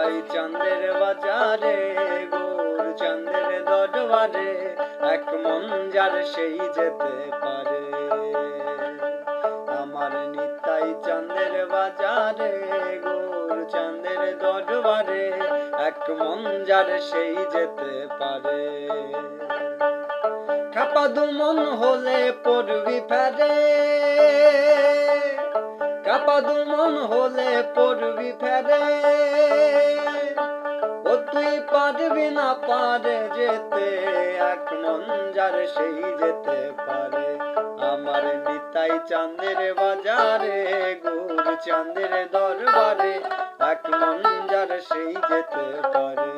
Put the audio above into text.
নিতাই চাঁদের বাজারে গৌর চাঁদের দরবারে এক মন যার সেই যেতে পারে। আমার নিতাই চাঁদের বাজারে গৌর চাঁদের দরবারে এক মন যার সেই যেতে পারে। খাপা দুমন হলে পড়বি ফেরে, কাপা দুমন হলে পড়বি ফেরে, ও তুই পারবি না পারে যেতে এক মন যার সেই যেতে পারে। আমার নিতাই চাঁদের বাজারে গৌর চাঁদের দরবারে এক মন যার সেই যেতে পারে।